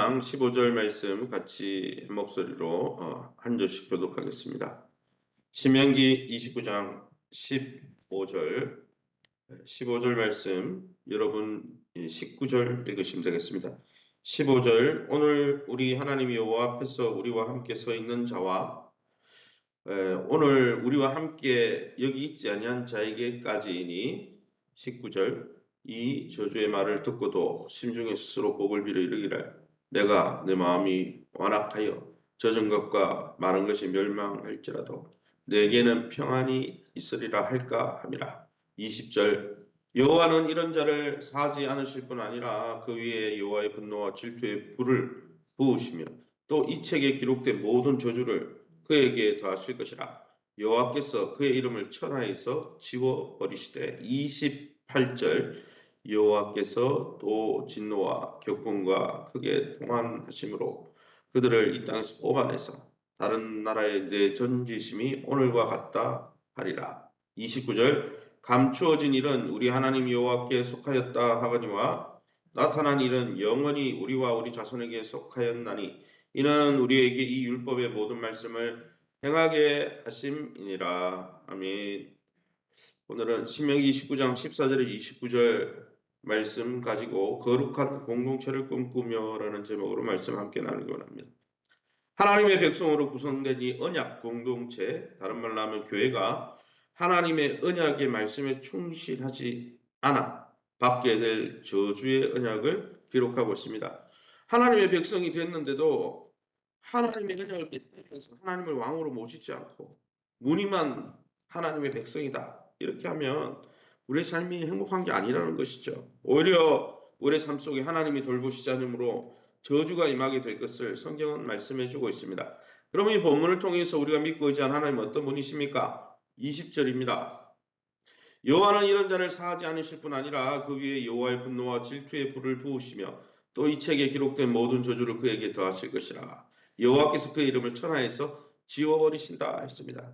29장 15절 말씀 같이 한 목소리로 한 절씩 교독하겠습니다. 신명기 29장 15절 말씀 여러분 19절 읽으시면 되겠습니다. 15절 오늘 우리 하나님 여호와 앞에서 우리와 함께 서 있는 자와 오늘 우리와 함께 여기 있지 아니한 자에게까지이니 19절 이 저주의 말을 듣고도 심중에 스스로 복을 빌어 이르기를 내가 내 마음이 완악하여 젖은 것과 마른 것이 멸망할지라도 내게는 평안이 있으리라 할까 함이라. 20절 여호와는 이런 자를 사하지 않으실 뿐 아니라 그 위에 여호와의 분노와 질투의 불을 부으시며 또 이 책에 기록된 모든 저주를 그에게 더하실 것이라. 여호와께서 그의 이름을 천하에서 지워버리시되 28절 여호와께서 또 진노와 격분과 크게 통한하심으로 그들을 이 땅에서 뽑아내서 다른 나라에 내던지심이 오늘과 같다 하리라. 29절 감추어진 일은 우리 하나님 여호와께 속하였다 하거니와 나타난 일은 영원히 우리와 우리 자손에게 속하였나니 이는 우리에게 이 율법의 모든 말씀을 행하게 하심이니라. 아멘. 오늘은 신명기 29장 14절에 29절 말씀 가지고 거룩한 공동체를 꿈꾸며라는 제목으로 말씀 함께 나누기 원합니다. 하나님의 백성으로 구성된 이 언약 공동체, 다른 말로 하면 교회가 하나님의 언약의 말씀에 충실하지 않아 받게 될 저주의 언약을 기록하고 있습니다. 하나님의 백성이 됐는데도 하나님의 언약을 깨뜨리면서 하나님을 왕으로 모시지 않고 무늬만 하나님의 백성이다 이렇게 하면 우리의 삶이 행복한 게 아니라는 것이죠. 오히려 우리의 삶 속에 하나님이 돌보시지 않으므로 저주가 임하게 될 것을 성경은 말씀해 주고 있습니다. 그러면 이 본문을 통해서 우리가 믿고 의지한 하나님은 어떤 분이십니까? 20절입니다. 여호와는 이런 자를 사하지 않으실 뿐 아니라 그 위에 여호와의 분노와 질투의 불을 부으시며 또 이 책에 기록된 모든 저주를 그에게 더하실 것이라. 여호와께서 그의 이름을 천하에서 지워버리신다 했습니다.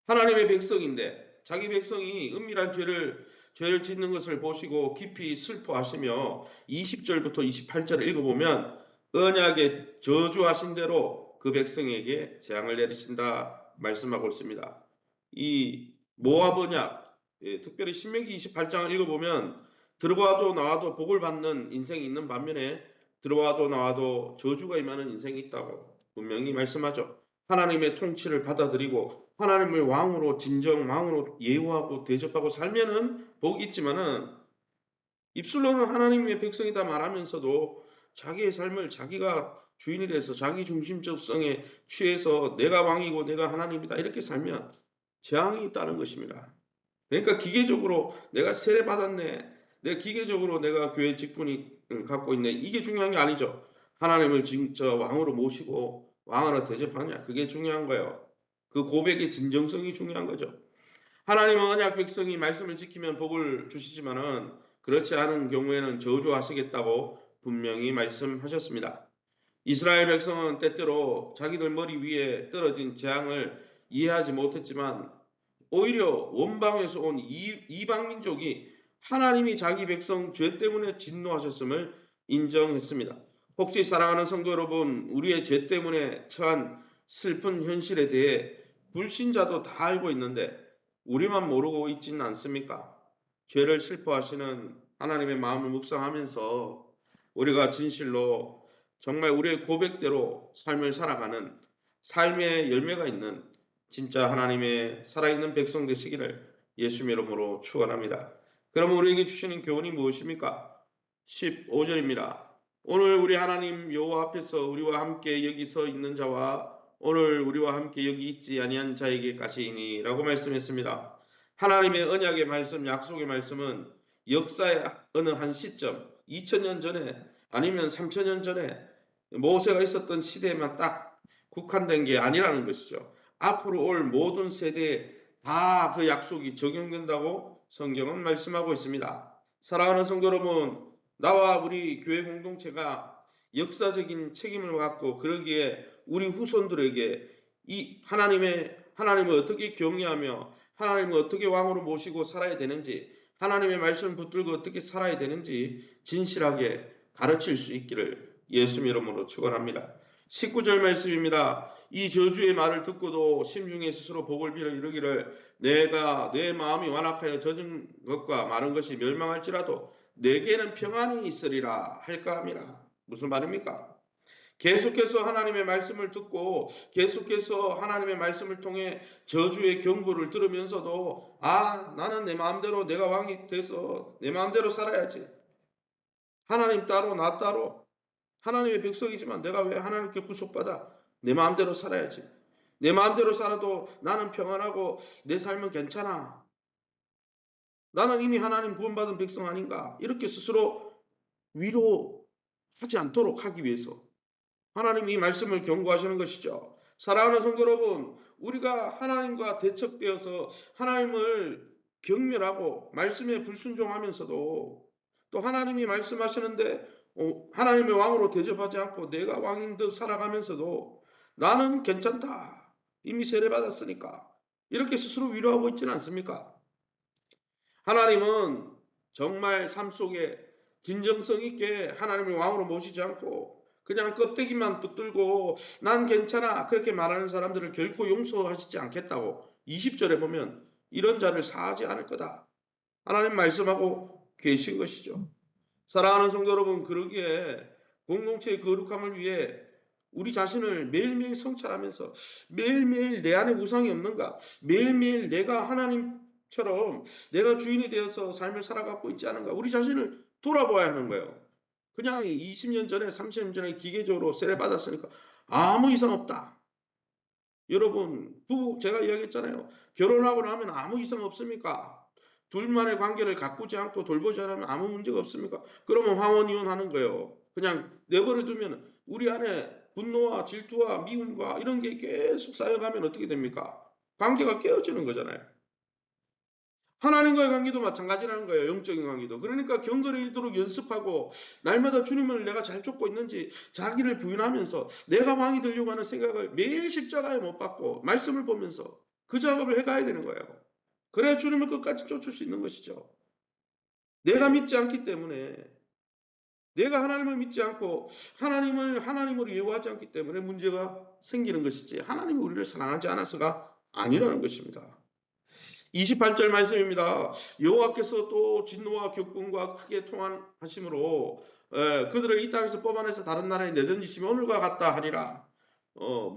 하나님의 백성인데 자기 백성이 은밀한 죄를 짓는 것을 보시고 깊이 슬퍼하시며 20절부터 28절을 읽어보면 언약에 저주하신 대로 그 백성에게 재앙을 내리신다 말씀하고 있습니다. 이 모압 언약, 특별히 신명기 28장을 읽어보면 들어와도 나와도 복을 받는 인생이 있는 반면에 들어와도 나와도 저주가 임하는 인생이 있다고 분명히 말씀하죠. 하나님의 통치를 받아들이고 하나님을 왕으로 진정 왕으로 예우하고 대접하고 살면은 복이 있지만은 입술로는 하나님의 백성이다 말하면서도 자기의 삶을 자기가 주인이 돼서 자기 중심적성에 취해서 내가 왕이고 내가 하나님이다 이렇게 살면 재앙이 있다는 것입니다. 그러니까 기계적으로 내가 세례 받았네, 내가 기계적으로 내가 교회 직분을 갖고 있네 이게 중요한 게 아니죠. 하나님을 진짜 왕으로 모시고 왕으로 대접하냐 그게 중요한 거예요. 그 고백의 진정성이 중요한 거죠. 하나님은 언약 백성이 말씀을 지키면 복을 주시지만은 그렇지 않은 경우에는 저주하시겠다고 분명히 말씀하셨습니다. 이스라엘 백성은 때때로 자기들 머리 위에 떨어진 재앙을 이해하지 못했지만 오히려 원방에서 온 이방 민족이 하나님이 자기 백성 죄 때문에 진노하셨음을 인정했습니다. 혹시 사랑하는 성도 여러분, 우리의 죄 때문에 처한 슬픈 현실에 대해 불신자도 다 알고 있는데 우리만 모르고 있지는 않습니까? 죄를 슬퍼하시는 하나님의 마음을 묵상하면서 우리가 진실로 정말 우리의 고백대로 삶을 살아가는 삶의 열매가 있는 진짜 하나님의 살아있는 백성 되시기를 예수님의 이름으로 축원합니다. 그럼 우리에게 주시는 교훈이 무엇입니까? 15절입니다. 오늘 우리 하나님 여호와 앞에서 우리와 함께 여기 서 있는 자와 오늘 우리와 함께 여기 있지 아니한 자에게까지이니 라고 말씀했습니다. 하나님의 언약의 말씀, 약속의 말씀은 역사의 어느 한 시점, 2000년 전에 아니면 3000년 전에 모세가 있었던 시대에만 딱 국한된 게 아니라는 것이죠. 앞으로 올 모든 세대에 다 그 약속이 적용된다고 성경은 말씀하고 있습니다. 사랑하는 성도 여러분, 나와 우리 교회 공동체가 역사적인 책임을 갖고 그러기에 우리 후손들에게 이 하나님을 어떻게 경외하며 하나님을 어떻게 왕으로 모시고 살아야 되는지 하나님의 말씀을 붙들고 어떻게 살아야 되는지 진실하게 가르칠 수 있기를 예수 이름으로 축원합니다. 19절 말씀입니다. 이 저주의 말을 듣고도 심중에 스스로 복을 빌어 이르기를 내가 내 마음이 완악하여 젖은 것과 마른 것이 멸망할지라도 내게는 평안이 있으리라 할까 함이라. 무슨 말입니까? 계속해서 하나님의 말씀을 듣고 계속해서 하나님의 말씀을 통해 저주의 경고를 들으면서도 나는 내 마음대로 내가 왕이 돼서 내 마음대로 살아야지. 하나님 따로 나 따로 하나님의 백성이지만 내가 왜 하나님께 구속받아? 내 마음대로 살아야지. 내 마음대로 살아도 나는 평안하고 내 삶은 괜찮아. 나는 이미 하나님 구원받은 백성 아닌가? 이렇게 스스로 위로하지 않도록 하기 위해서 하나님이 말씀을 경고하시는 것이죠. 사랑하는 성도 여러분, 우리가 하나님과 대척되어서 하나님을 경멸하고 말씀에 불순종하면서도 또 하나님이 말씀하시는데 하나님의 왕으로 대접하지 않고 내가 왕인 듯 살아가면서도 나는 괜찮다. 이미 세례받았으니까. 이렇게 스스로 위로하고 있지는 않습니까? 하나님은 정말 삶 속에 진정성 있게 하나님을 왕으로 모시지 않고 그냥 껍데기만 붙들고 난 괜찮아 그렇게 말하는 사람들을 결코 용서하시지 않겠다고 20절에 보면 이런 자를 사하지 않을 거다. 하나님 말씀하고 계신 것이죠. 사랑하는 성도 여러분, 그러기에 공동체의 거룩함을 위해 우리 자신을 매일매일 성찰하면서 매일매일 내 안에 우상이 없는가, 매일매일 내가 하나님처럼 내가 주인이 되어서 삶을 살아가고 있지 않은가, 우리 자신을 돌아보아야 하는 거예요. 그냥 20년 전에 30년 전에 기계적으로 세례 받았으니까 아무 이상 없다. 여러분, 부부 제가 이야기했잖아요. 결혼하고 나면 아무 이상 없습니까? 둘만의 관계를 가꾸지 않고 돌보지 않으면 아무 문제가 없습니까? 그러면 황혼 이혼하는 거예요. 그냥 내버려 두면 우리 안에 분노와 질투와 미움과 이런 게 계속 쌓여가면 어떻게 됩니까? 관계가 깨어지는 거잖아요. 하나님과의 관계도 마찬가지라는 거예요. 영적인 관계도. 그러니까 경건에 이르도록 연습하고 날마다 주님을 내가 잘 쫓고 있는지 자기를 부인하면서 내가 왕이 되려고 하는 생각을 매일 십자가에 못 박고 말씀을 보면서 그 작업을 해가야 되는 거예요. 그래야 주님을 끝까지 쫓을 수 있는 것이죠. 내가 믿지 않기 때문에 내가 하나님을 믿지 않고 하나님을 하나님으로 예우하지 않기 때문에 문제가 생기는 것이지 하나님이 우리를 사랑하지 않아서가 아니라는 것입니다. 28절 말씀입니다. 여호와께서 또 진노와 격분과 크게 통한하심으로 그들을 이 땅에서 뽑아내서 다른 나라에 내던지시면 오늘과 같다 하리라.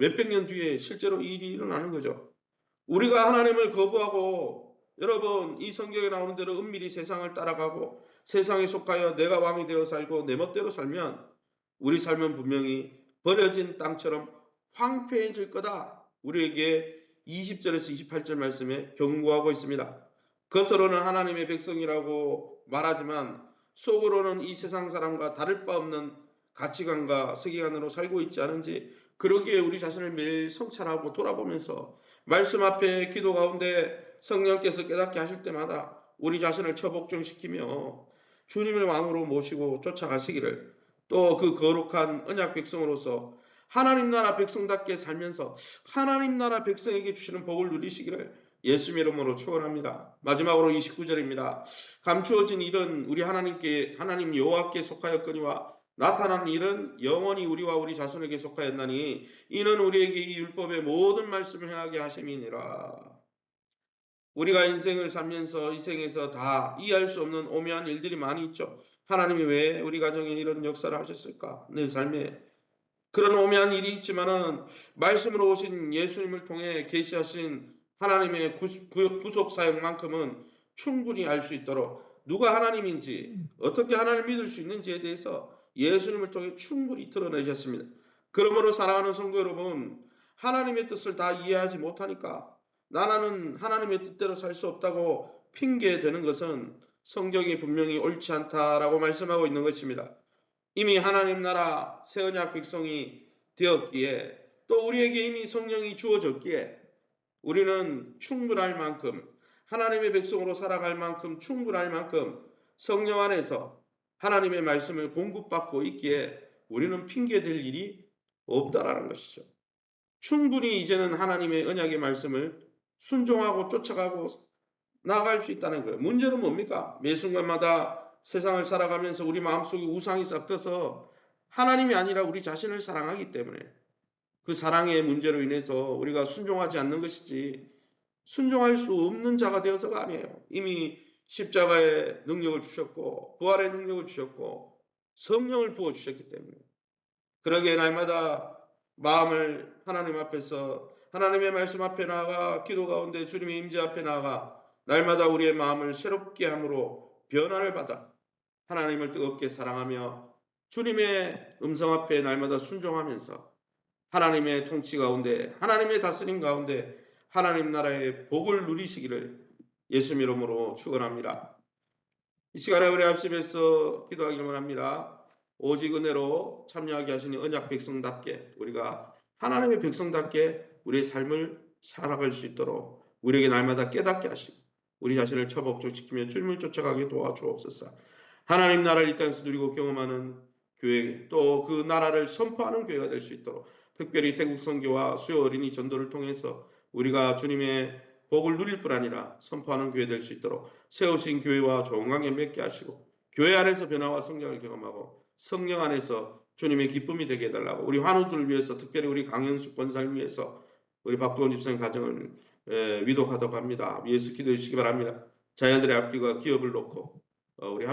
몇백 년 뒤에 실제로 이 일이 일어나는 거죠. 우리가 하나님을 거부하고 여러분 이 성경에 나오는 대로 은밀히 세상을 따라가고 세상에 속하여 내가 왕이 되어 살고 내 멋대로 살면 우리 삶은 분명히 버려진 땅처럼 황폐해질 거다. 우리에게 20절에서 28절 말씀에 경고하고 있습니다. 겉으로는 하나님의 백성이라고 말하지만 속으로는 이 세상 사람과 다를 바 없는 가치관과 세계관으로 살고 있지 않은지 그러기에 우리 자신을 매일 성찰하고 돌아보면서 말씀 앞에 기도 가운데 성령께서 깨닫게 하실 때마다 우리 자신을 처복종시키며 주님을 왕으로 모시고 쫓아가시기를 또 그 거룩한 언약 백성으로서 하나님 나라 백성답게 살면서 하나님 나라 백성에게 주시는 복을 누리시기를 예수 이름으로 축원합니다. 마지막으로 29절입니다. 감추어진 일은 우리 하나님 여호와께 속하였거니와 나타난 일은 영원히 우리와 우리 자손에게 속하였나니 이는 우리에게 이 율법의 모든 말씀을 행하게 하심이니라. 우리가 인생을 살면서 이 생에서 다 이해할 수 없는 오묘한 일들이 많이 있죠. 하나님이 왜 우리 가정에 이런 역사를 하셨을까? 내 삶에 그런 오묘한 일이 있지만은 말씀으로 오신 예수님을 통해 계시하신 하나님의 구속 사역만큼은 충분히 알 수 있도록 누가 하나님인지 어떻게 하나님을 믿을 수 있는지에 대해서 예수님을 통해 충분히 드러내셨습니다. 그러므로 사랑하는 성도 여러분, 하나님의 뜻을 다 이해하지 못하니까 나는 하나님의 뜻대로 살 수 없다고 핑계대는 것은 성경이 분명히 옳지 않다라고 말씀하고 있는 것입니다. 이미 하나님 나라 새 언약 백성이 되었기에 또 우리에게 이미 성령이 주어졌기에 우리는 충분할 만큼 하나님의 백성으로 살아갈 만큼 충분할 만큼 성령 안에서 하나님의 말씀을 공급받고 있기에 우리는 핑계댈 일이 없다라는 것이죠. 충분히 이제는 하나님의 언약의 말씀을 순종하고 쫓아가고 나아갈 수 있다는 거예요. 문제는 뭡니까? 매 순간마다 세상을 살아가면서 우리 마음속에 우상이 싹트서 하나님이 아니라 우리 자신을 사랑하기 때문에 그 사랑의 문제로 인해서 우리가 순종하지 않는 것이지 순종할 수 없는 자가 되어서가 아니에요. 이미 십자가의 능력을 주셨고 부활의 능력을 주셨고 성령을 부어주셨기 때문에 그러기에 날마다 마음을 하나님 앞에서 하나님의 말씀 앞에 나아가 기도 가운데 주님의 임재 앞에 나아가 날마다 우리의 마음을 새롭게 함으로 변화를 받아 하나님을 뜨겁게 사랑하며 주님의 음성 앞에 날마다 순종하면서 하나님의 통치 가운데 하나님의 다스림 가운데 하나님 나라의 복을 누리시기를 예수 이름으로 축원합니다. 이 시간에 우리 합심해서 기도하기를 원합니다. 오직 은혜로 참여하게 하시니 언약 백성답게 우리가 하나님의 백성답게 우리의 삶을 살아갈 수 있도록 우리에게 날마다 깨닫게 하시고 우리 자신을 처복적지키며 주님을 쫓아가게 도와주옵소서. 하나님 나라를 이 땅에서 누리고 경험하는 교회 또 그 나라를 선포하는 교회가 될 수 있도록 특별히 태국 선교와 수요 어린이 전도를 통해서 우리가 주님의 복을 누릴 뿐 아니라 선포하는 교회 될 수 있도록 세우신 교회와 좋은 관계 맺게 하시고 교회 안에서 변화와 성장을 경험하고 성령 안에서 주님의 기쁨이 되게 해달라고 우리 환우들을 위해서 특별히 우리 강현숙 권사를 위해서 우리 박도원 집사님 가정을 위독하다고 합니다. 위에서 기도해 주시기 바랍니다. 자녀들의 앞뒤가 기업을 놓고 우리